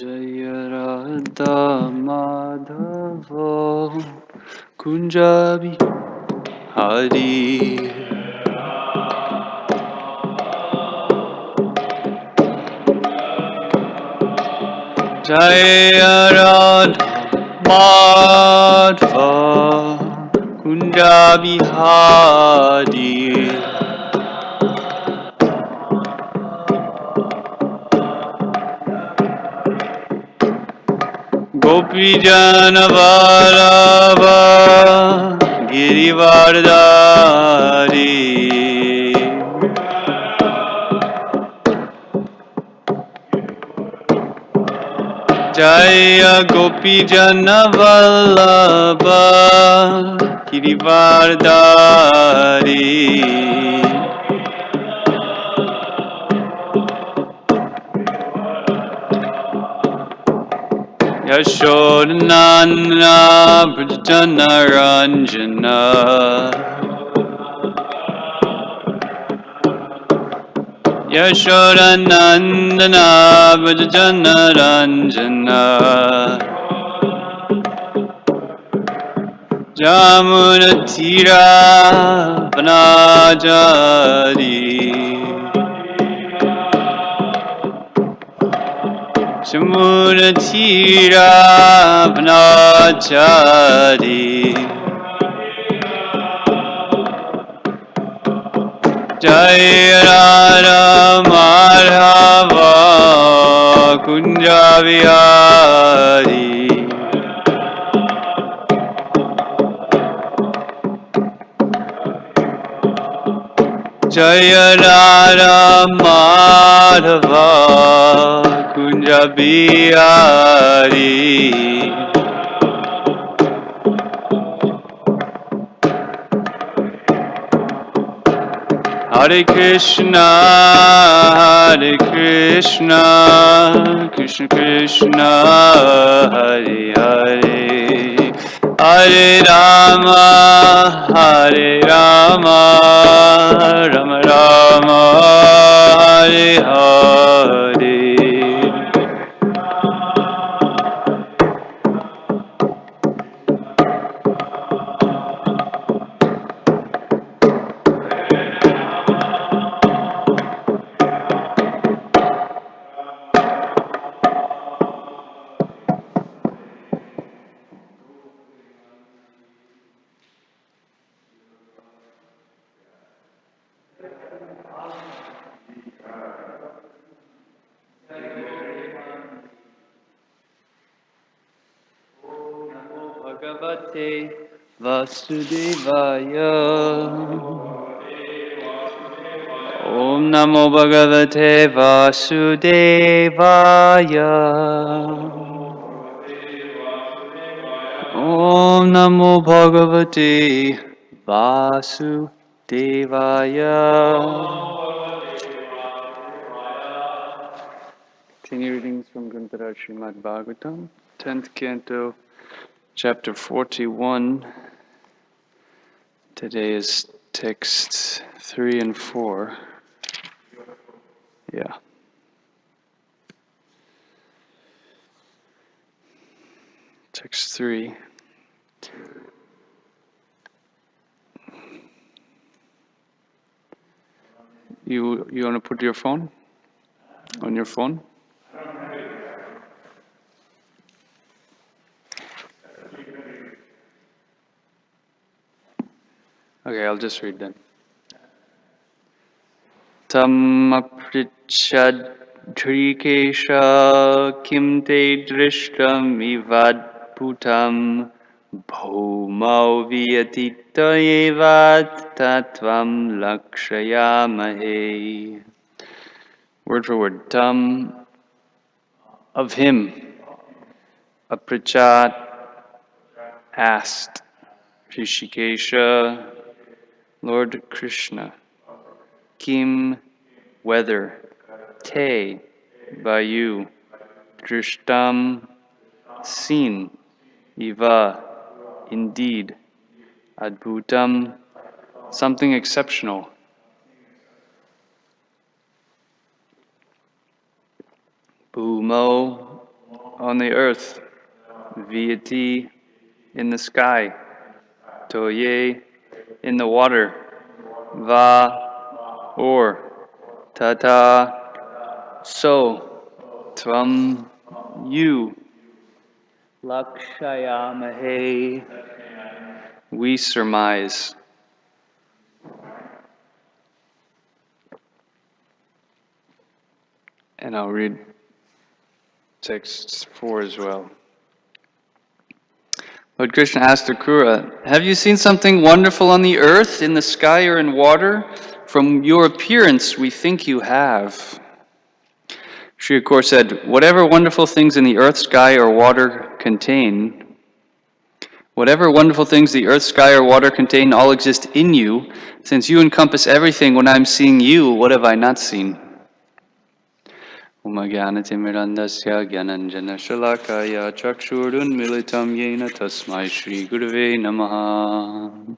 Jaya Radha Madhava Kunjabi Hari Jaya Radha Madhava Kunjabi Hari Gopi Jana Vallabha Girivardhari Jaya Gopi Jana Vallabha Girivardhari Yashodanandana Brajana Ranjana Yashodanandana Brajana Ranjana Jamuna Tira Vanajari Jamuna Tira Vanajari Jaya Radha Madhava Kunjavihari Jaya Radha Madhava Kunjavihari Hare Krishna, Krishna Krishna, Hare Hare, Hare Rama, Rama Rama, Hare Hare. Bhagavate Vasudevaya Om Namo Bhagavate Vasudevaya Om Namo Bhagavate Vasudevaya. Continue readings from Grantara Srimad Bhagavatam, 10th Canto, Chapter 41. Today is texts 3 and 4. Yeah. Text 3. You want to put your phone on your phone? Okay, I'll just read then. Tam apricchad drikesha kim te drishtam ivadbhutam bhaumau vyatita evat tatvam lakshayamahe. Word for word. Tam, of him. Aprichat, asked. Rishikesha, Lord Krishna. Kim, whether. Te, by you. Drishtam, seen. Iva, indeed. Adbhutam, something exceptional. Bhumo, on the earth, Vieti in the sky, Toye in the water, Va or, Tata so, Tvam you, Lakshayamahe we surmise. And I'll read text 4 as well. Lord Krishna asked Acarya, have you seen something wonderful on the earth, in the sky, or in water? From your appearance, we think you have. Sri Acarya said, whatever wonderful things in the earth, sky, or water contain, whatever wonderful things the earth, sky, or water contain all exist in you. Since you encompass everything, when I'm seeing you, what have I not seen? Umagyanatimirandasya gyananjana shalakaya chakshurunmilitam yena tasmai Shri Gurave Namaha.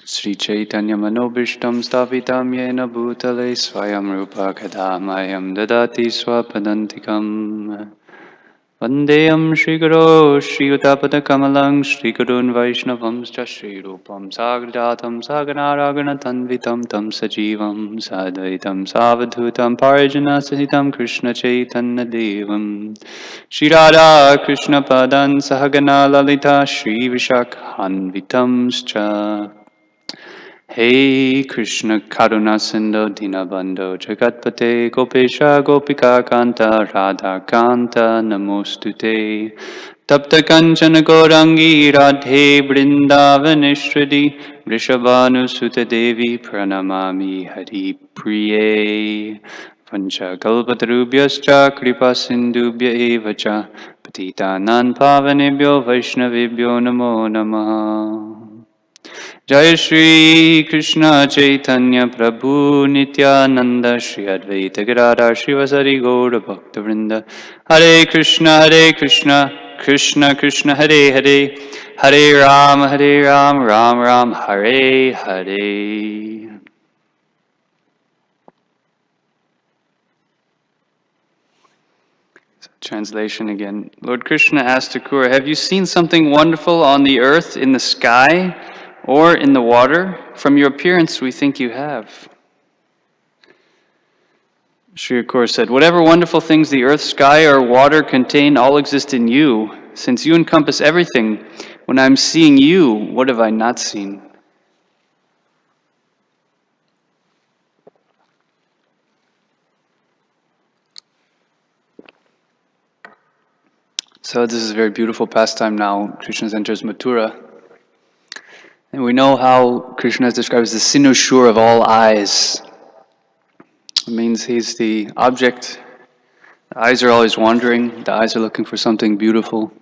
Sri Chaitanya Manobhishtam Stavitam Yena Bhutale Swayam Rupa Kadamayam Dadati Swapadantikam Vandeyam Shri Guru Shri Utapada Kamalang Shri Gurun Vaishnavam Shri Rupam Sagradatam Saganaragana Tanvitam Tam Sajivam Sadvaitam Savadhutam Parijana Sahitam Krishna Chaitanya Devam Shri Radha Krishna Padan Sahagana Lalita Shri Vishakhanvitam Scha Hey Krishna Karuna Sindhu Dinabandho Jagatpate Gopesha Gopika Kanta Radha Kanta Namostute Tapta Kanchana Gorangi Radhe Brindavanishtradi Vrishabhanu Sutta Devi Pranamami Hari Priye Pancha Kalpatarubhyascha Kripa Sindhubhya Evacha Patitanam Pavanebhyo Vaishnavibhyo Namo Namaha. Jai Shri Krishna Chaitanya Prabhu Nityananda Shri Advaita Gadadhar Shivasari Gaura Bhaktivinoda Hare Krishna Krishna Krishna Hare Hare Hare Ram Ram Ram Hare Hare. Translation again. Lord Krishna asked Acarya, have you seen something wonderful on the earth, in the sky, or in the water? From your appearance, we think you have. Sri Acarya said, whatever wonderful things the earth, sky, or water contain all exist in you. Since you encompass everything, when I'm seeing you, what have I not seen? So this is a very beautiful pastime now. Krishna enters Mathura. And we know how Krishna is described as the cynosure of all eyes. It means he's the object. The eyes are always wandering. The eyes are looking for something beautiful.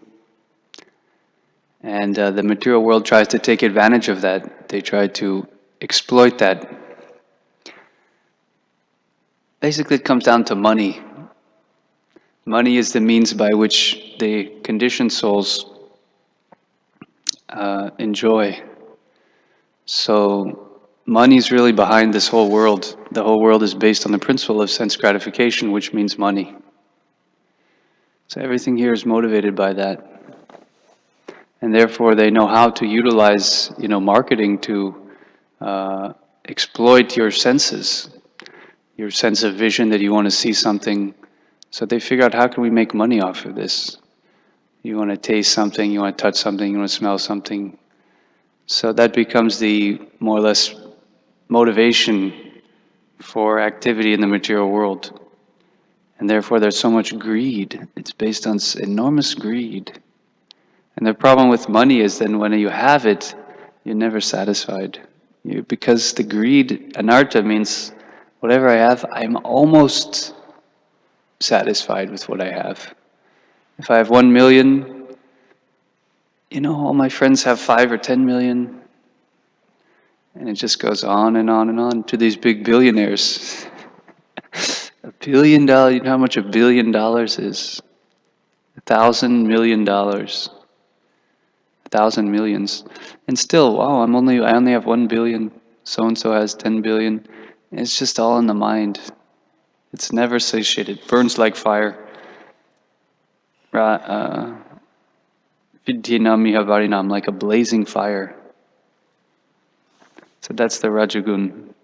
And the material world tries to take advantage of that. They try to exploit that. Basically, it comes down to money. Money is the means by which the conditioned souls enjoy. So money is really behind this whole world. The whole world is based on the principle of sense gratification, which means money. So everything here is motivated by that. And therefore they know how to utilize, marketing to exploit your senses, your sense of vision that you want to see something. So they figure out, how can we make money off of this? You want to taste something, you want to touch something, you want to smell something. So that becomes the more or less motivation for activity in the material world. And therefore there's so much greed. It's based on enormous greed. And the problem with money is then when you have it, you're never satisfied. Because the greed, anartha, means whatever I have, I'm almost satisfied with what I have. If I have 1 million, all my friends have 5 or 10 million. And it just goes on and on and on to these big billionaires. $1 billion, you know how much $1 billion is? $1,000 million. 1,000 millions. And still, wow, I only have 1 billion. So-and-so has 10 billion. It's just all in the mind. It's never satiated. It burns like fire. Vidhinam iha varinam, like a blazing fire. So that's the Rajagun.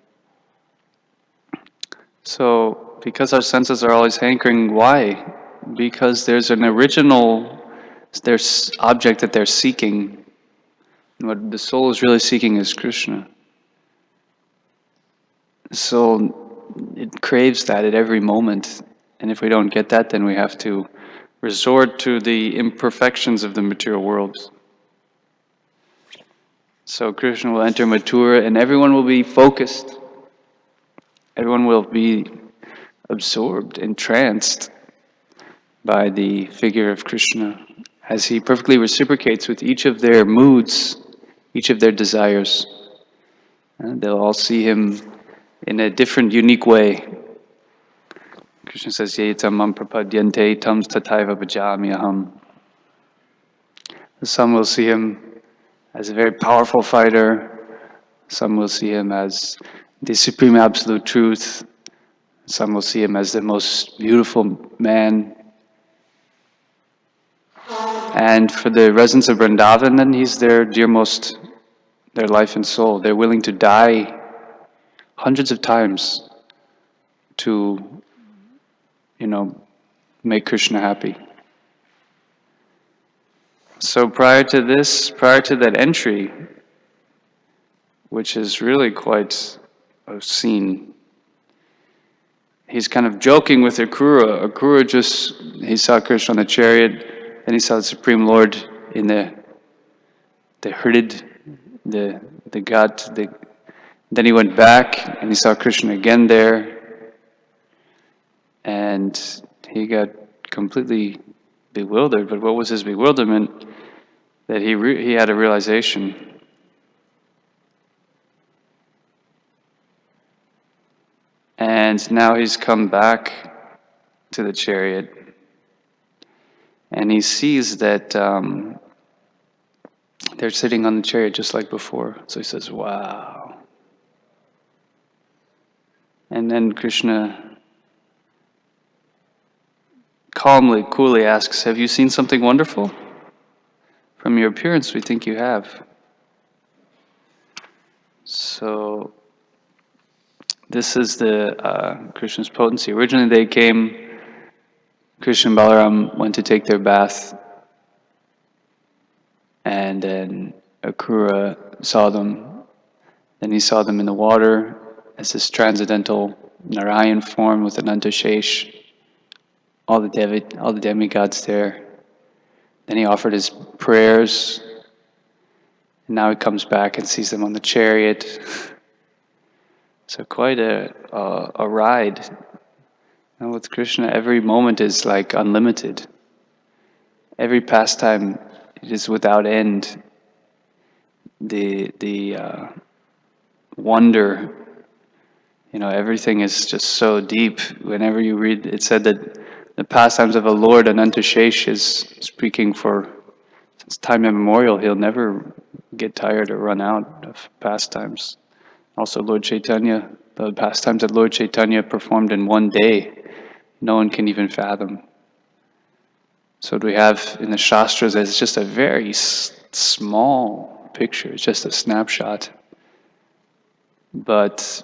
So because our senses are always hankering, why? Because there's an original, there's object that they're seeking. And what the soul is really seeking is Krishna. So it craves that at every moment. And if we don't get that, then we have to resort to the imperfections of the material world. So Krishna will enter Mathura and everyone will be focused. Everyone will be absorbed, entranced by the figure of Krishna as he perfectly reciprocates with each of their moods, each of their desires. And they'll all see him in a different, unique way. Krishna says, Ye tamam prapadyante tam tataiva bhajami aham. Some will see him as a very powerful fighter. Some will see him as the supreme absolute truth. Some will see him as the most beautiful man. And for the residents of Vrindavan, then he's their dearmost, their life and soul. They're willing to die hundreds of times to, make Krishna happy. So prior to that entry, which is really quite a scene, he's kind of joking with Acarya. Acarya he saw Krishna on the chariot, and he saw the Supreme Lord in the herded, the gut. Then he went back, and he saw Krishna again there, and he got completely bewildered. But what was his bewilderment? That he had a realization. And now he's come back to the chariot, and he sees that they're sitting on the chariot just like before. So he says, wow. And then Krishna calmly, coolly asks, have you seen something wonderful? From your appearance, we think you have. So this is the Krishna's potency. Originally they came, Krishna and Balaram went to take their bath, and then Acarya saw them. Then he saw them in the water as this transcendental Narayan form with Anantashesh, all the demigods there. Then he offered his prayers, and now he comes back and sees them on the chariot. So quite a ride. And with Krishna, every moment is like unlimited. Every pastime it is without end. The wonder, everything is just so deep. Whenever you read, it said that the pastimes of a Lord, Anantashesh, is speaking since time immemorial. He'll never get tired or run out of pastimes. Also Lord Chaitanya, the pastimes that Lord Chaitanya performed in one day, no one can even fathom. So what we have in the Shastras is just a very small picture, it's just a snapshot. But,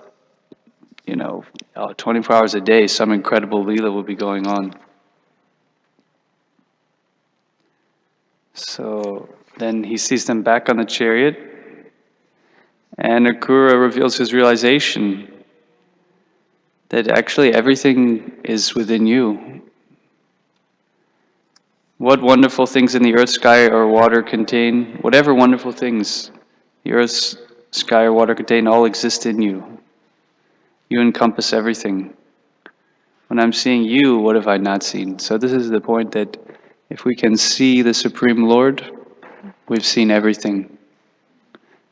24 hours a day, some incredible Leela will be going on. So then he sees them back on the chariot, and Acarya reveals his realization that actually everything is within you. What wonderful things in the earth, sky, or water contain, whatever wonderful things the earth, sky, or water contain, all exist in you. You encompass everything. When I'm seeing you, what have I not seen? So this is the point that if we can see the Supreme Lord, we've seen everything.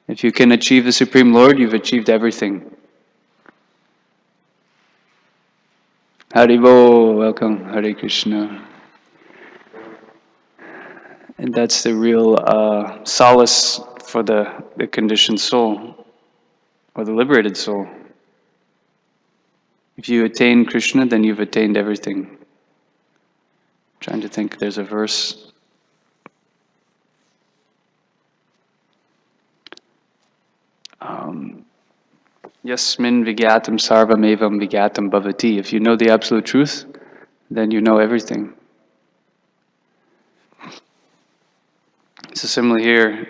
If you can achieve the Supreme Lord, you've achieved everything. Haribo, welcome, Hare Krishna. And that's the real solace for the conditioned soul, or the liberated soul. If you attain Krishna, then you've attained everything. Trying to think, there's a verse. Yasmin vigatam sarvam evam vigatam bhavati. If you know the absolute truth, then you know everything. So similarly here,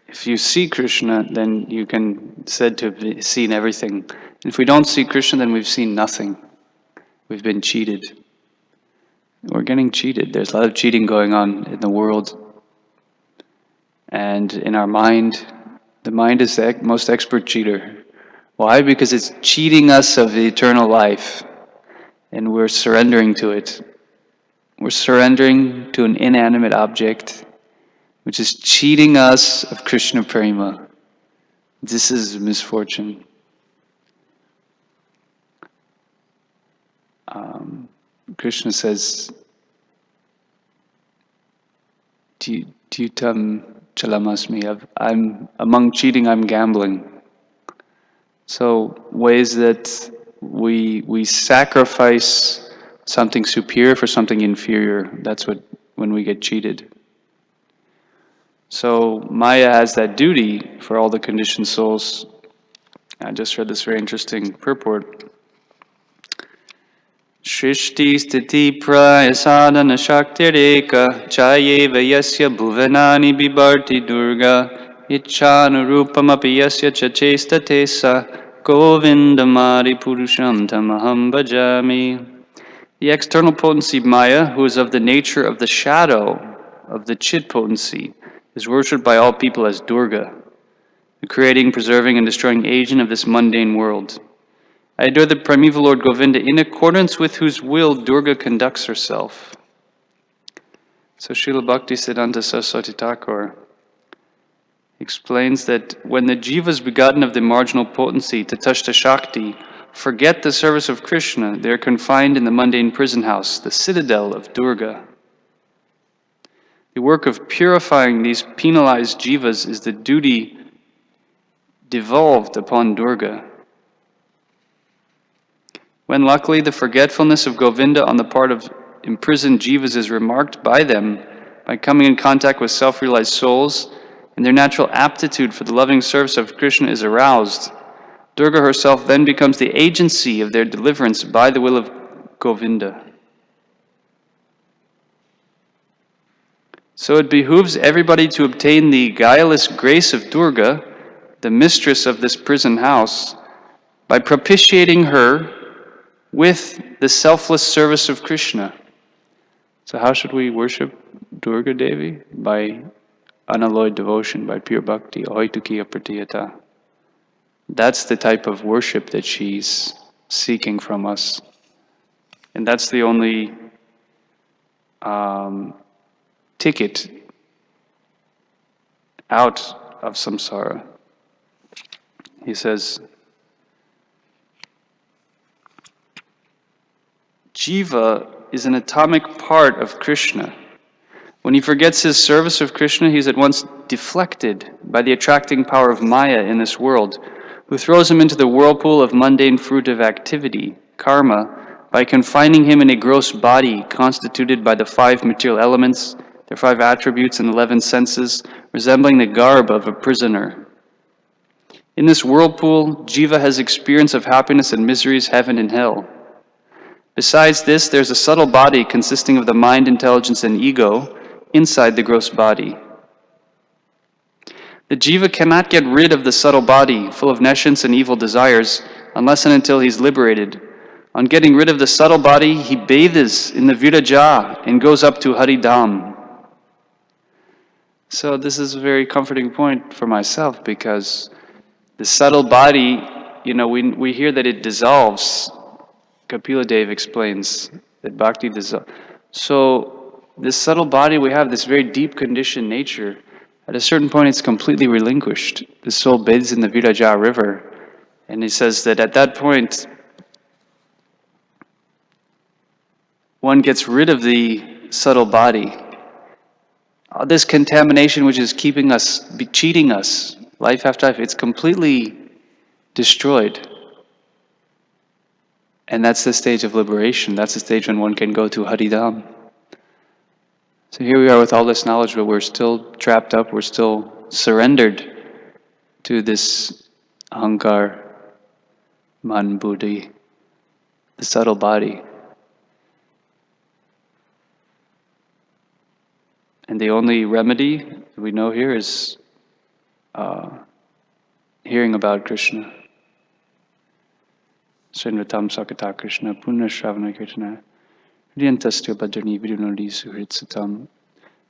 if you see Krishna, then you can said to have seen everything. If we don't see Krishna, then we've seen nothing. We've been cheated. We're getting cheated. There's a lot of cheating going on in the world. And in our mind, the mind is the most expert cheater. Why? Because it's cheating us of the eternal life. And we're surrendering to it. We're surrendering to an inanimate object, which is cheating us of Krishna Prema. This is misfortune. Krishna says, Tyutam chalamasmi. I'm among cheating, I'm gambling. So ways that we sacrifice something superior for something inferior. That's when we get cheated. So Maya has that duty for all the conditioned souls. I just read this very interesting purport. Shrishti sthiti praya sadhana shaktireka chayeva yasya bhuvanani bibarti durga ichhanurupam api yasya chachestate sa govindamari purusham tamaham bhajami. The external potency Maya, who is of the nature of the shadow of the chit potency, is worshipped by all people as Durga, the creating, preserving, and destroying agent of this mundane world. I adore the primeval Lord Govinda, in accordance with whose will Durga conducts herself. So Srila Bhaktisiddhanta Saraswati Thakur explains that when the jivas begotten of the marginal potency, Tatashta Shakti, forget the service of Krishna, they are confined in the mundane prison house, the citadel of Durga. The work of purifying these penalized jivas is the duty devolved upon Durga. When luckily the forgetfulness of Govinda on the part of imprisoned jivas is remarked by them, by coming in contact with self-realized souls, and their natural aptitude for the loving service of Krishna is aroused, Durga herself then becomes the agency of their deliverance by the will of Govinda. So it behooves everybody to obtain the guileless grace of Durga, the mistress of this prison house, by propitiating her with the selfless service of Krishna. So how should we worship Durga Devi? By unalloyed devotion, by pure bhakti, oitukiya pratiyata. That's the type of worship that she's seeking from us. And that's the only ticket out of samsara. He says, Jiva is an atomic part of Krishna. When he forgets his service of Krishna, he is at once deflected by the attracting power of Maya in this world, who throws him into the whirlpool of mundane fruitive activity, karma, by confining him in a gross body constituted by the 5 material elements, their 5 attributes and 11 senses, resembling the garb of a prisoner. In this whirlpool, Jiva has experience of happiness and miseries, heaven and hell. Besides this, there's a subtle body consisting of the mind, intelligence, and ego inside the gross body. The jiva cannot get rid of the subtle body, full of nescience and evil desires, unless and until he's liberated. On getting rid of the subtle body, he bathes in the Viraja and goes up to Haridham. So this is a very comforting point for myself, because the subtle body, we hear that it dissolves. Kapila Dev explains that bhakti dissolves. So this subtle body we have, this very deep conditioned nature, at a certain point it's completely relinquished. The soul bathes in the Viraja river, and he says that at that point one gets rid of the subtle body. All this contamination which is keeping us, cheating us, life after life, it's completely destroyed. And that's the stage of liberation. That's the stage when one can go to Haridham. So here we are with all this knowledge, but we're still trapped up, we're still surrendered to this ahankar, man, buddhi, the subtle body. And the only remedy that we know here is hearing about Krishna. Srinvatam Sakata Krishna Punna Shravana Kirtana Ryantasya Bhadrani Vidunodi Suhritsatam.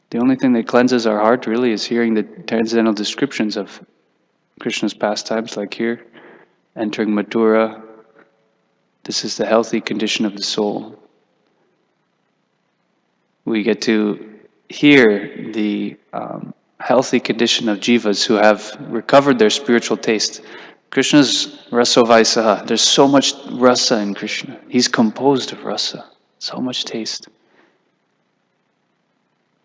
The only thing that cleanses our heart really is hearing the transcendental descriptions of Krishna's pastimes, like here, entering Mathura. This is the healthy condition of the soul. We get to hear the healthy condition of jivas who have recovered their spiritual taste. Krishna's rasovaisaha. There's so much rasa in Krishna. He's composed of rasa. So much taste.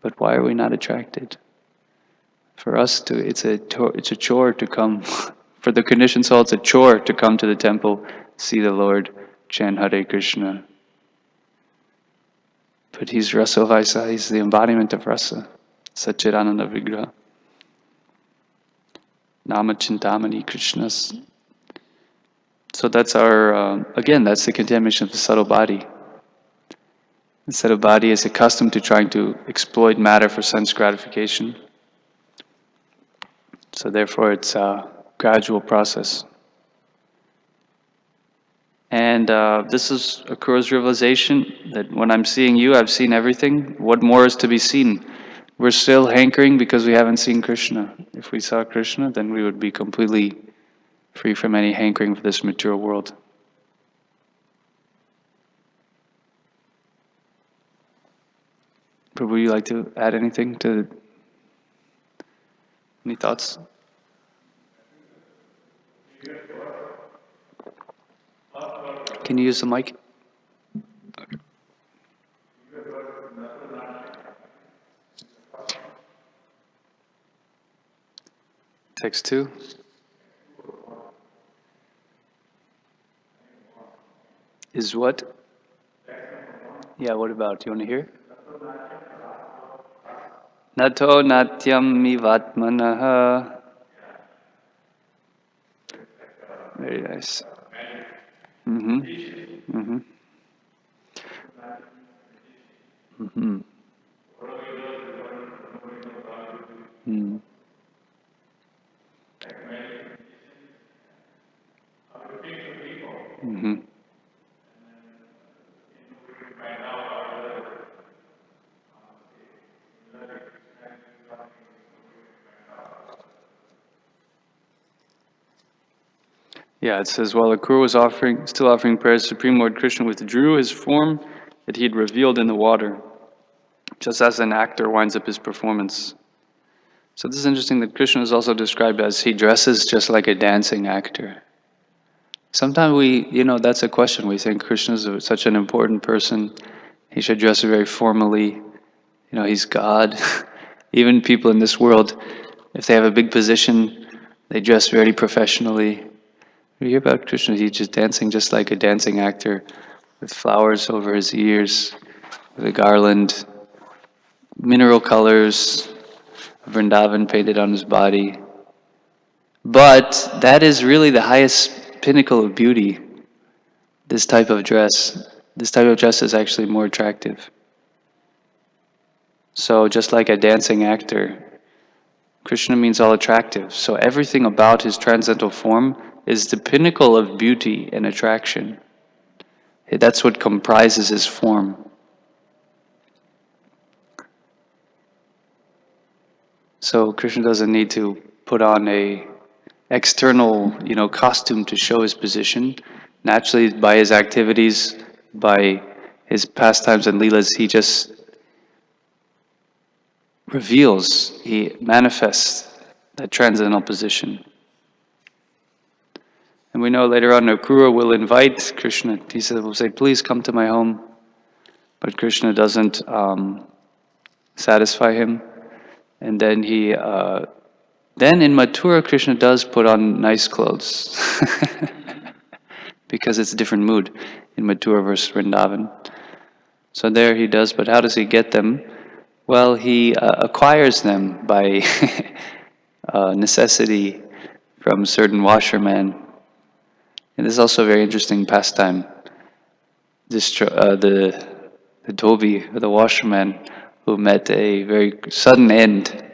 But why are we not attracted? For us to, it's a chore to come. For the conditioned soul, it's a chore to come to the temple, see the Lord, chant Hare Krishna. But he's Rasovaisa, he's the embodiment of rasa. Satchidananda Vigraha. Nama Chintamani Krishnas. So that's our, again, that's the contamination of the subtle body. The subtle body is accustomed to trying to exploit matter for sense gratification. So therefore it's a gradual process. And this is Akrura's realization that when I'm seeing you, I've seen everything. What more is to be seen? We're still hankering because we haven't seen Krishna. If we saw Krishna, then we would be completely free from any hankering for this material world. But would you like to add anything to? Any thoughts? Can you use the mic? Text 2. Is what? Yeah, what about? Do you want to hear? Nato natyam mivatmanaha. Very nice. Mm-hmm. Mm-hmm. Mm-hmm. Mm. Mm-hmm. Yeah, it says, while Akrura was still offering prayers, Supreme Lord Krishna withdrew his form that he had revealed in the water, just as an actor winds up his performance. So this is interesting that Krishna is also described as he dresses just like a dancing actor. Sometimes that's a question. We think Krishna is such an important person. He should dress very formally. He's God. Even people in this world, if they have a big position, they dress very professionally. We hear about Krishna, he's just dancing just like a dancing actor, with flowers over his ears, with a garland, mineral colors, Vrindavan painted on his body. But that is really the highest pinnacle of beauty, this type of dress. This type of dress is actually more attractive. So just like a dancing actor, Krishna means all attractive. So everything about his transcendental form is the pinnacle of beauty and attraction. That's what comprises his form. So Krishna doesn't need to put on a external, costume to show his position. Naturally, by his activities, by his pastimes and leelas, he just reveals, he manifests that transcendental position. And we know later on Akrura will invite Krishna. Will say, please come to my home. But Krishna doesn't satisfy him. And then then in Mathura, Krishna does put on nice clothes. Because it's a different mood in Mathura versus Vrindavan. So there he does, but how does he get them? Well, he acquires them by necessity from certain washermen. And this is also a very interesting pastime. The dhobi, the washerman, who met a very sudden end.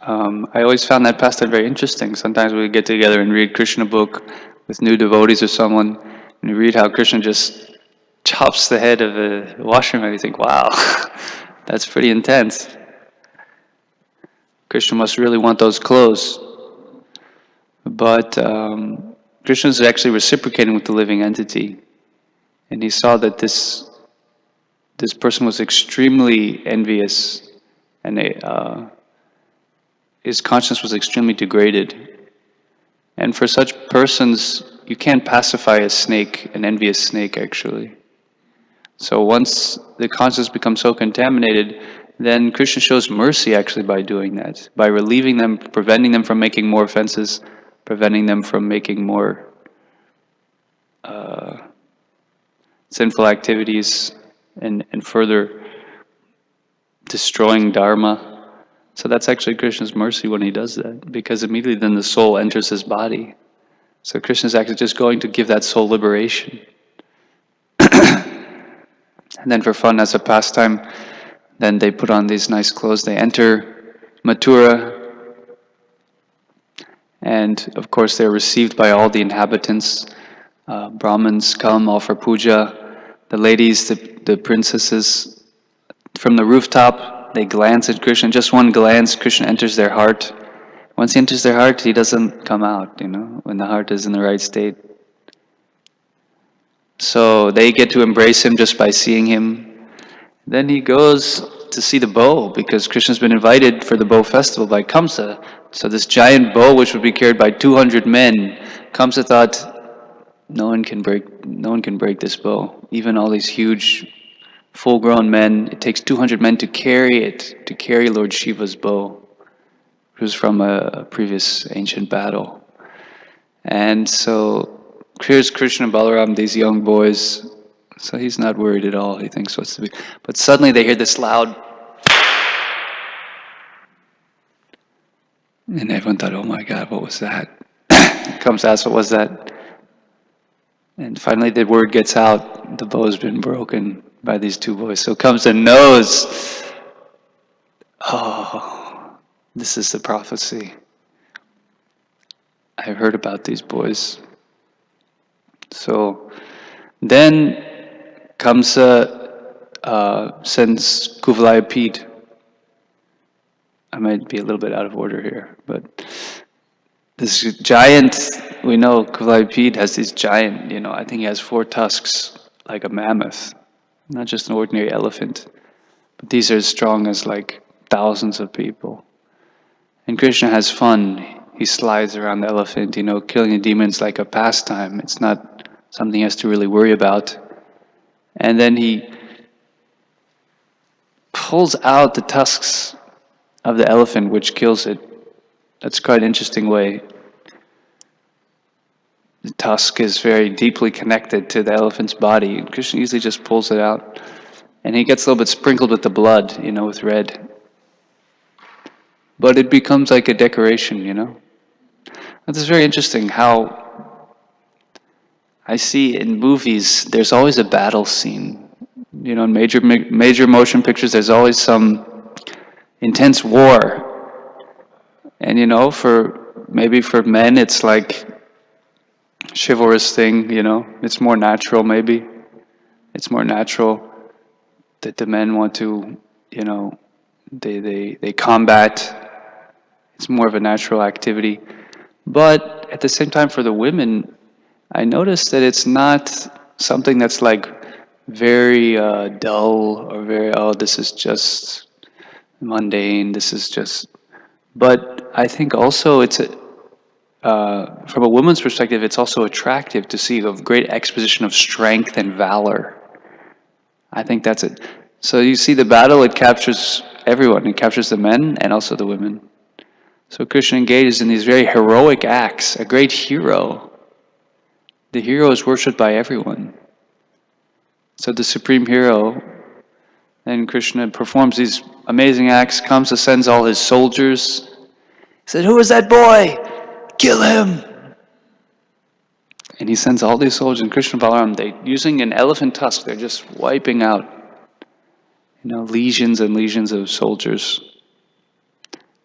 I always found that pastime very interesting. Sometimes we get together and read Krishna book with new devotees or someone, and we read how Krishna just chops the head of a washerman. You think, wow, that's pretty intense. Krishna must really want those clothes. But Krishna is actually reciprocating with the living entity. And he saw that this person was extremely envious, and his conscience was extremely degraded. And for such persons, you can't pacify a snake, an envious snake, actually. So once the conscience becomes so contaminated, then Krishna shows mercy actually by doing that, by relieving them, preventing them from making more offenses, preventing them from making more sinful activities, and further destroying Dharma. So that's actually Krishna's mercy when he does that, because immediately then the soul enters his body. So Krishna's actually just going to give that soul liberation. And then for fun, as a pastime, then they put on these nice clothes, they enter Mathura, and of course they're received by all the inhabitants. Brahmins come, offer puja. The ladies, the princesses, from the rooftop, they glance at Krishna. Just one glance, Krishna enters their heart. Once he enters their heart, he doesn't come out, when the heart is in the right state. So they get to embrace him just by seeing him. Then he goes to see the bow, because Krishna's been invited for the bow festival by Kamsa. So this giant bow, which would be carried by 200 men, Kamsa thought, no one can break this bow. Even all these huge, full-grown men, it takes 200 men to carry Lord Shiva's bow. It was from a previous ancient battle. And so here's Krishna and Balaram, these young boys. So he's not worried at all. He thinks what's to be. But suddenly they hear this loud, and everyone thought, oh my God, what was that? Comes to ask, what was that? And finally the word gets out, the bow's been broken by these two boys. So comes and knows, oh, this is the prophecy. I've heard about these boys. So then Kamsa sends Kuvalayapid. I might be a little bit out of order here, but this giant, we know Kuvalayapid has this giant, I think he has 4 tusks, like a mammoth, not just an ordinary elephant. But these are as strong as like thousands of people. And Krishna has fun. He slides around the elephant, killing the demons like a pastime. It's not something he has to really worry about. And then he pulls out the tusks of the elephant, which kills it. That's quite an interesting way. The tusk is very deeply connected to the elephant's body. And Krishna easily just pulls it out. And he gets a little bit sprinkled with the blood, with red. But it becomes like a decoration, This is very interesting how I see in movies, there's always a battle scene. In major motion pictures, there's always some intense war. And maybe for men, it's like chivalrous thing, it's more natural maybe. It's more natural that the men want to, they combat. It's more of a natural activity. But at the same time, for the women, I noticed that it's not something that's like very dull or very, this is just mundane, this is just... But I think also it's from a woman's perspective, it's also attractive to see a great exposition of strength and valor. I think that's it. So you see the battle, it captures everyone. It captures the men and also the women. So Krishna engages in these very heroic acts, a great hero. The hero is worshipped by everyone. So the supreme hero, then Krishna performs these amazing acts, comes, sends all his soldiers. He said, "Who is that boy? Kill him!" And he sends all these soldiers, and Krishna and Balaram, they using an elephant tusk, they're just wiping out, legions and legions of soldiers.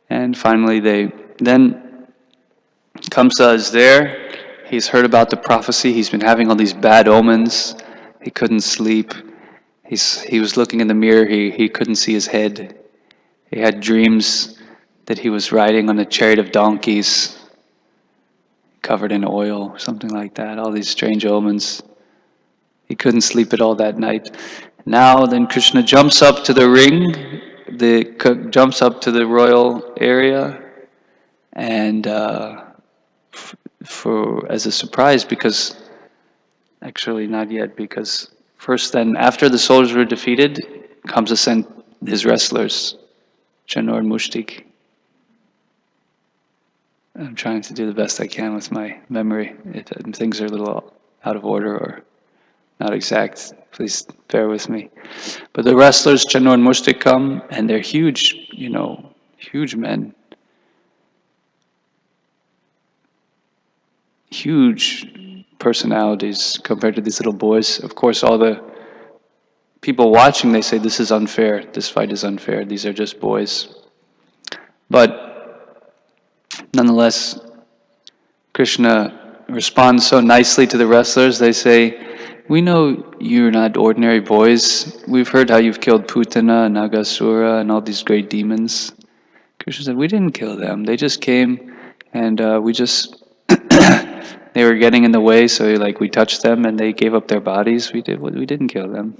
And finally, then Kamsa is there. He's heard about the prophecy. He's been having all these bad omens. He couldn't sleep. He was looking in the mirror. He couldn't see his head. He had dreams that he was riding on a chariot of donkeys, covered in oil, something like that. All these strange omens. He couldn't sleep at all that night. Now, then Krishna jumps up to the ring, jumps up to the royal area, and as a surprise, because actually not yet, because first then after the soldiers were defeated, Kamsa sent his wrestlers, Chanor and Mushtik. I'm trying to do the best I can with my memory. Things are a little out of order or not exact. Please bear with me. But the wrestlers, Chanor and Mushtik, come, and they're huge, huge men. Huge personalities compared to these little boys. Of course, all the people watching, they say, this is unfair. This fight is unfair. These are just boys. But nonetheless, Krishna responds so nicely to the wrestlers. They say, "We know you're not ordinary boys. We've heard how you've killed Putana and Nagasura and all these great demons." Krishna said, "We didn't kill them. They just came and we just they were getting in the way, so we touched them and they gave up their bodies. We didn't kill them."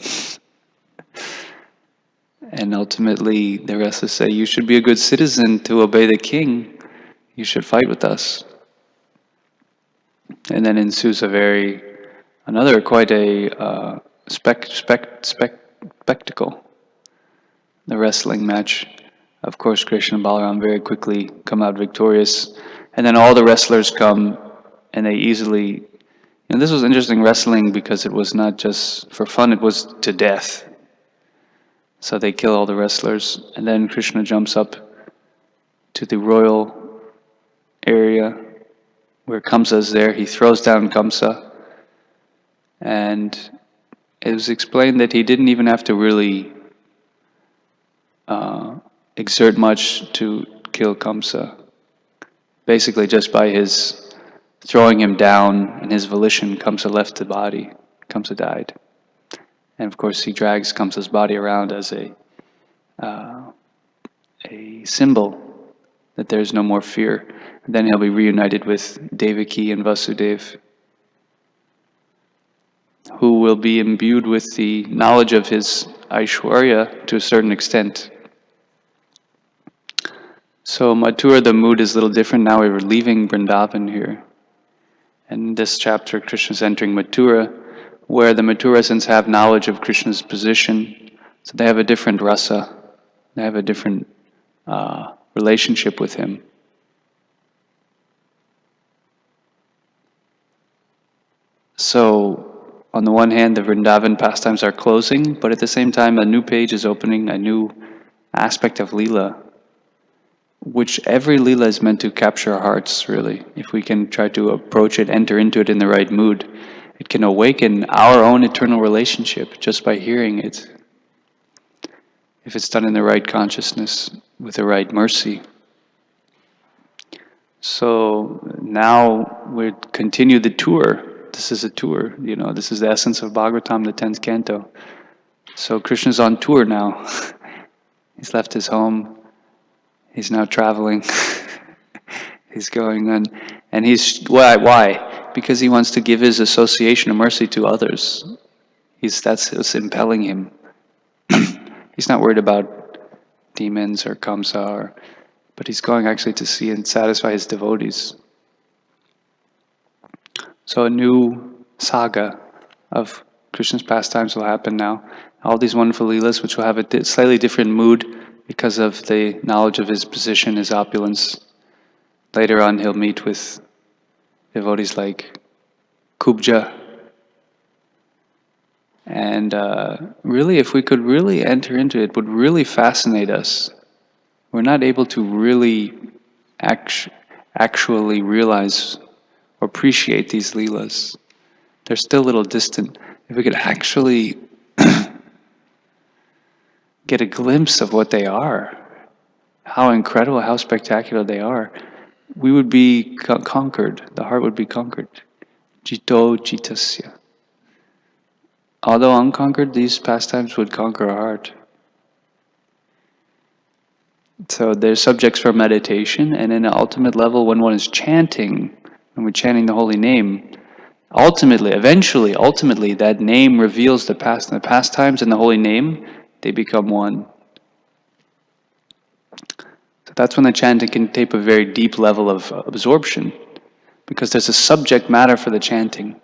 And ultimately the wrestlers say, "You should be a good citizen to obey the king. You should fight with us." And then ensues another quite a spectacle, the wrestling match. Of course, Krishna and Balaram very quickly come out victorious. And then all the wrestlers come, and they easily... this was interesting wrestling because it was not just for fun, it was to death. So they kill all the wrestlers, and then Krishna jumps up to the royal area where Kamsa is there. He throws down Kamsa, and it was explained that he didn't even have to really exert much to kill Kamsa. Basically, just by his throwing him down and his volition, Kamsa left the body. Kamsa died. And of course, he drags Kamsa's body around as a symbol that there's no more fear. And then he'll be reunited with Devaki and Vasudev, who will be imbued with the knowledge of his Aishwarya to a certain extent. So Mathura, the mood is a little different. Now we're leaving Vrindavan here. And in this chapter, Krishna's entering Mathura, where the Mathurasans have knowledge of Krishna's position. So they have a different rasa. They have a different relationship with him. So, on the one hand, the Vrindavan pastimes are closing, but at the same time, a new page is opening, a new aspect of Leela, which every Leela is meant to capture our hearts, really. If we can try to approach it, enter into it in the right mood, it can awaken our own eternal relationship just by hearing it. If it's done in the right consciousness, with the right mercy. So now we continue the tour. This is a tour, this is the essence of Bhagavatam, the 10th canto. So Krishna's on tour now. He's left his home. He's now traveling. He's going on. And why? Because he wants to give his association of mercy to others. That's what's impelling him. He's not worried about demons or Kamsa, but he's going actually to see and satisfy his devotees. So a new saga of Krishna's pastimes will happen now. All these wonderful leelas, which will have a slightly different mood because of the knowledge of his position, his opulence. Later on, he'll meet with devotees like Kubja, And really, if we could really enter into it, it would really fascinate us. We're not able to really act- actually realize or appreciate these leelas. They're still a little distant. If we could actually get a glimpse of what they are, how incredible, how spectacular they are, we would be conquered. The heart would be conquered. Jito jitasya. Although unconquered, these pastimes would conquer our heart. So they're subjects for meditation, and in an ultimate level, when one is chanting, when we're chanting the holy name, ultimately, that name reveals the past, and the pastimes and the holy name, they become one. So that's when the chanting can take a very deep level of absorption, because there's a subject matter for the chanting.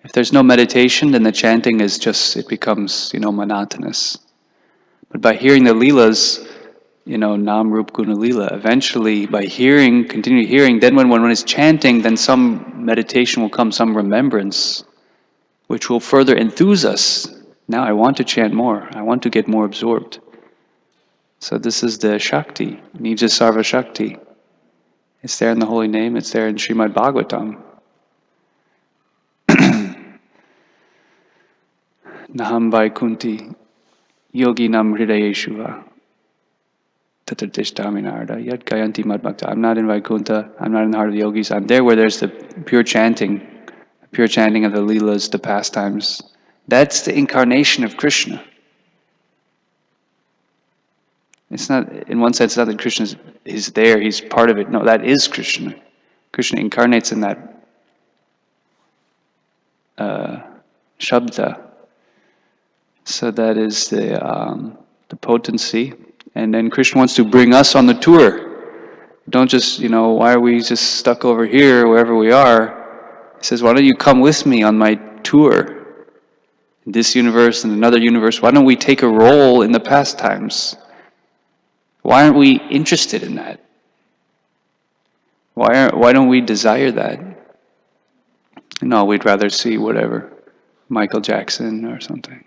If there's no meditation, then the chanting is just, it becomes, monotonous. But by hearing the leelas, Nam Rup Guna Lila, eventually by hearing, continue hearing, then when one is chanting, then some meditation will come, some remembrance, which will further enthuse us. Now I want to chant more. I want to get more absorbed. So this is the Shakti, Nija Sarva Shakti. It's there in the holy name, it's there in Srimad Bhagavatam. Naham Vaikunti Yogi Nam Hridayeshuva Tatatishthami Narada Yad Gayanti Madbhakta. I'm not in Vaikuntha, I'm not in the heart of the yogis, I'm there where there's the pure chanting of the leelas, the pastimes. That's the incarnation of Krishna. It's not, in one sense, not that Krishna is there, he's part of it. No, that is Krishna. Krishna incarnates in that Shabda. So that is the potency. And then Krishna wants to bring us on the tour. Don't just, why are we just stuck over here, wherever we are? He says, why don't you come with me on my tour? In this universe and another universe, why don't we take a role in the pastimes? Why aren't we interested in that? Why don't we desire that? No, we'd rather see whatever, Michael Jackson or something.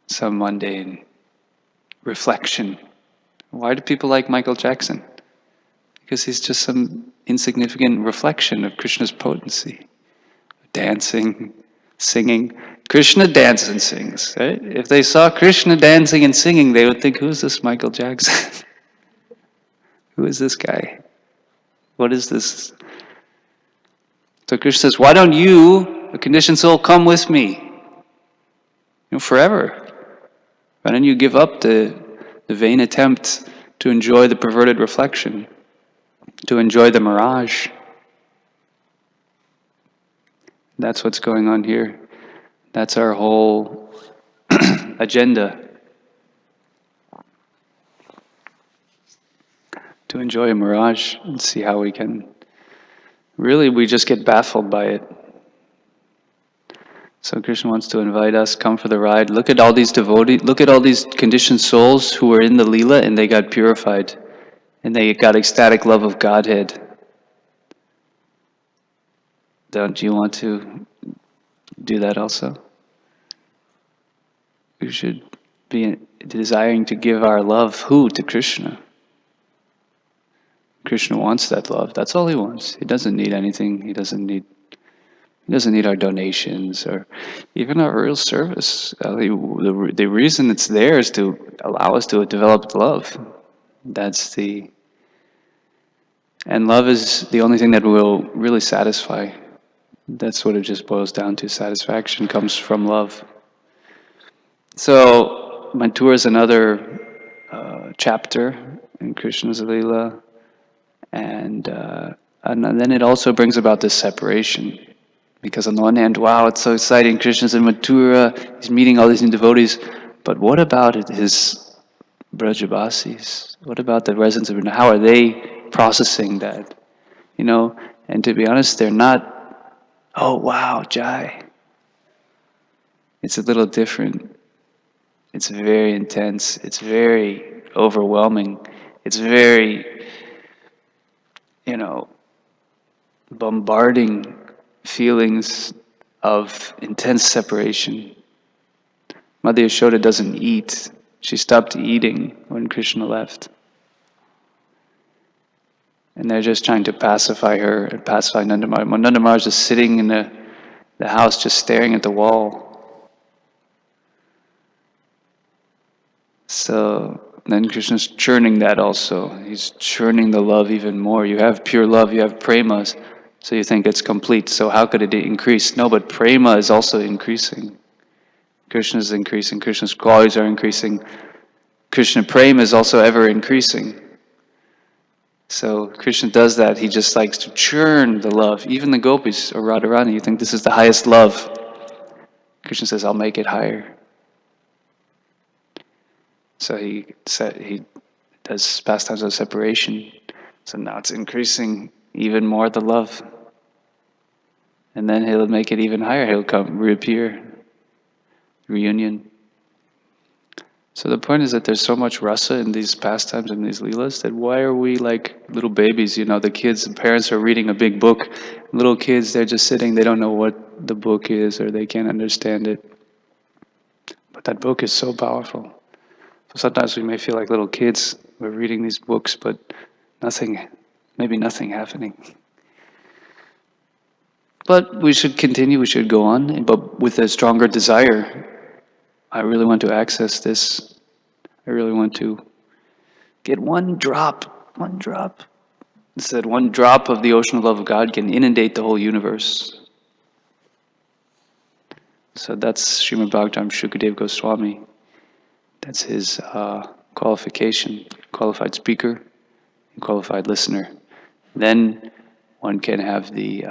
Some mundane reflection. Why do people like Michael Jackson? Because he's just some insignificant reflection of Krishna's potency. Dancing, singing. Krishna dances and sings. Right? If they saw Krishna dancing and singing, they would think, who's this Michael Jackson? Who is this guy? What is this? So Krishna says, why don't you, a conditioned soul, come with me? Forever. Why don't you give up the vain attempt to enjoy the perverted reflection, to enjoy the mirage? That's what's going on here. That's our whole agenda. To enjoy a mirage and see how we can. Really, we just get baffled by it. So Krishna wants to invite us, come for the ride. Look at all these devotees, look at all these conditioned souls who were in the Leela and they got purified. And they got ecstatic love of Godhead. Don't you want to do that also? We should be desiring to give our love, who? To Krishna. Krishna wants that love. That's all he wants. He doesn't need anything. He doesn't need our donations or even our real service. The reason it's there is to allow us to develop love. And love is the only thing that will really satisfy. That's what it just boils down to. Satisfaction comes from love. So Mathura is another chapter in Krishna's Leela. And then it also brings about this separation. Because on the one hand, wow, it's so exciting, Krishna's in Mathura, he's meeting all these new devotees. But what about his Brajabasis? What about the residents of Vrindavan? How are they processing that? And to be honest, they're not, oh wow, Jai. It's a little different. It's very intense. It's very overwhelming. It's very, bombarding feelings of intense separation. Mother Yashoda doesn't eat. She stopped eating when Krishna left. And they're just trying to pacify her and pacify Nanda Maharaj. Nanda Maharaj is sitting in the house just staring at the wall. So then Krishna's churning that also. He's churning the love even more. You have pure love, you have premas, so you think it's complete. So how could it increase? No, but prema is also increasing. Krishna is increasing. Krishna's qualities are increasing. Krishna prema is also ever increasing. So Krishna does that. He just likes to churn the love. Even the gopis or Radharani, you think this is the highest love. Krishna says, I'll make it higher. So he does pastimes of separation. So now it's increasing even more the love. And then he'll make it even higher. He'll come reappear. Reunion. So the point is that there's so much rasa in these pastimes and these leelas that why are we like little babies? You know, the kids, the parents are reading a big book. Little kids, they're just sitting, they don't know what the book is or they can't understand it. But that book is so powerful. So sometimes we may feel like little kids, we're reading these books, but maybe nothing happening. But we should continue, we should go on, but with a stronger desire. I really want to access this. I really want to get one drop. It said one drop of the ocean of love of God can inundate the whole universe. So that's Srimad Bhagavatam Shukadev Goswami. That's his qualification, qualified speaker, qualified listener. Then one can have the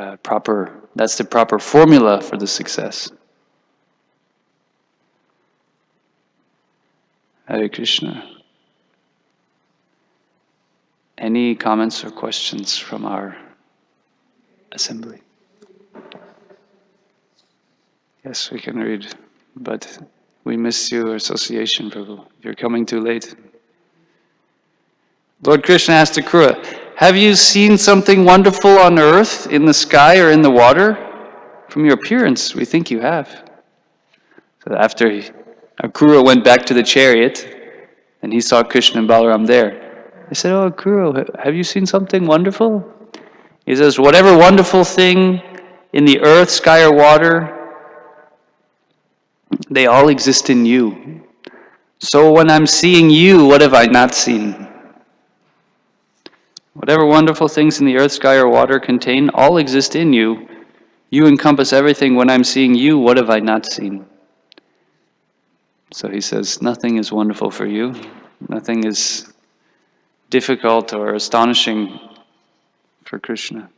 that's the proper formula for the success. Hare Krishna. Any comments or questions from our assembly? Yes, we can read, but we miss your association, Prabhu. You're coming too late. Lord Krishna asked Acarya, have you seen something wonderful on earth, in the sky, or in the water? From your appearance, we think you have. So after Acarya went back to the chariot, and he saw Krishna and Balaram there. He said, oh, Acarya, have you seen something wonderful? He says, whatever wonderful thing in the earth, sky, or water, they all exist in you. So when I'm seeing you, what have I not seen? Whatever wonderful things in the earth, sky, or water contain, all exist in you. You encompass everything. When I'm seeing you, what have I not seen? So he says, nothing is wonderful for you. Nothing is difficult or astonishing for Krishna.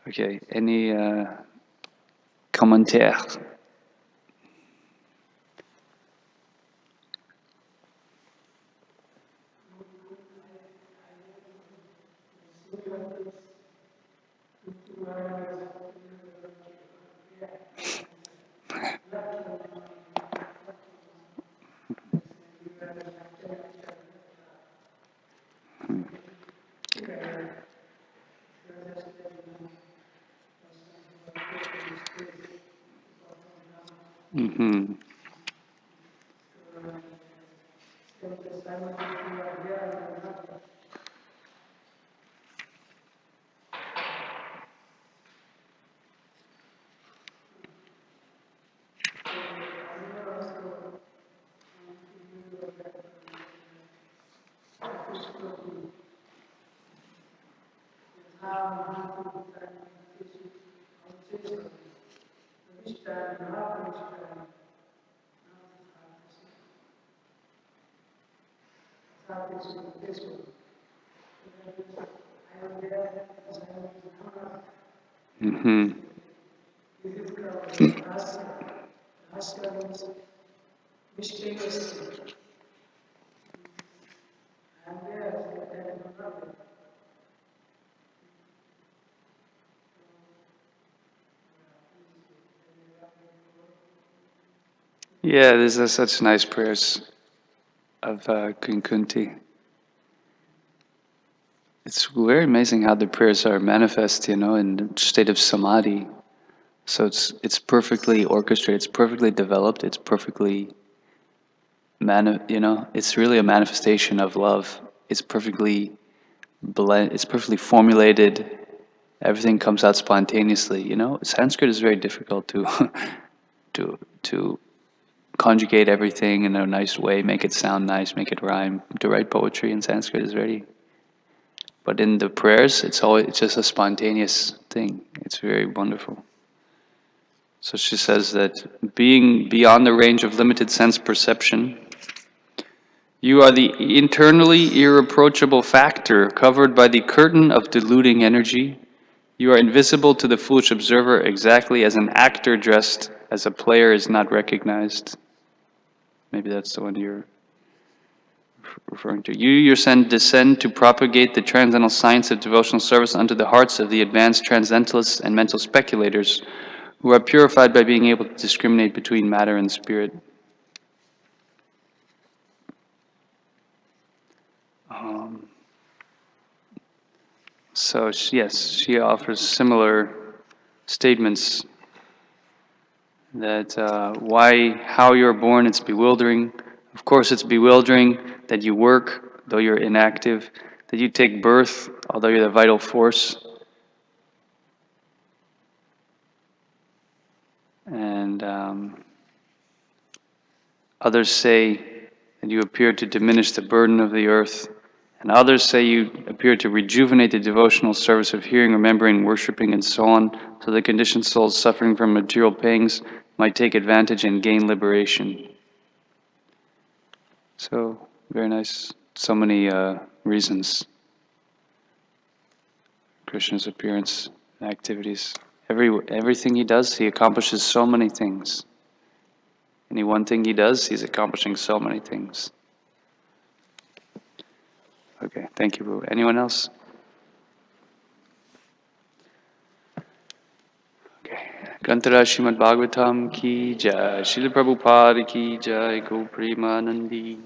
Okay, any commentaires? Mm-hmm. Mm-hmm. Yeah, these are such nice prayers of Queen Kunti. It's very amazing how the prayers are manifest, in the state of samadhi. So it's perfectly orchestrated, it's perfectly developed, it's perfectly it's really a manifestation of love. It's perfectly it's perfectly formulated. Everything comes out spontaneously. Sanskrit is very difficult to to conjugate everything in a nice way, make it sound nice, make it rhyme. To write poetry in Sanskrit is very, but in the prayers, it's just a spontaneous thing. It's very wonderful. So she says that being beyond the range of limited sense perception, you are the internally irreproachable factor covered by the curtain of deluding energy. You are invisible to the foolish observer exactly as an actor dressed as a player is not recognized. Maybe that's the one you're referring to. You yourself descend to propagate the transcendental science of devotional service unto the hearts of the advanced transcendentalists and mental speculators who are purified by being able to discriminate between matter and spirit. So yes, she offers similar statements that how you're born, it's bewildering. Of course, it's bewildering that you work, though you're inactive, that you take birth, although you're the vital force. And others say that you appear to diminish the burden of the earth. And others say you appear to rejuvenate the devotional service of hearing, remembering, worshiping, and so on, so the conditioned souls suffering from material pangs might take advantage and gain liberation. So, very nice. So many reasons. Krishna's appearance and activities. Everything he does, he accomplishes so many things. Any one thing he does, he's accomplishing so many things. Okay, thank you, Boo. Anyone else? Okay. Grantara Srimad Bhagavatam ki jai, Srila Prabhupada ki jai, Go Premanandi.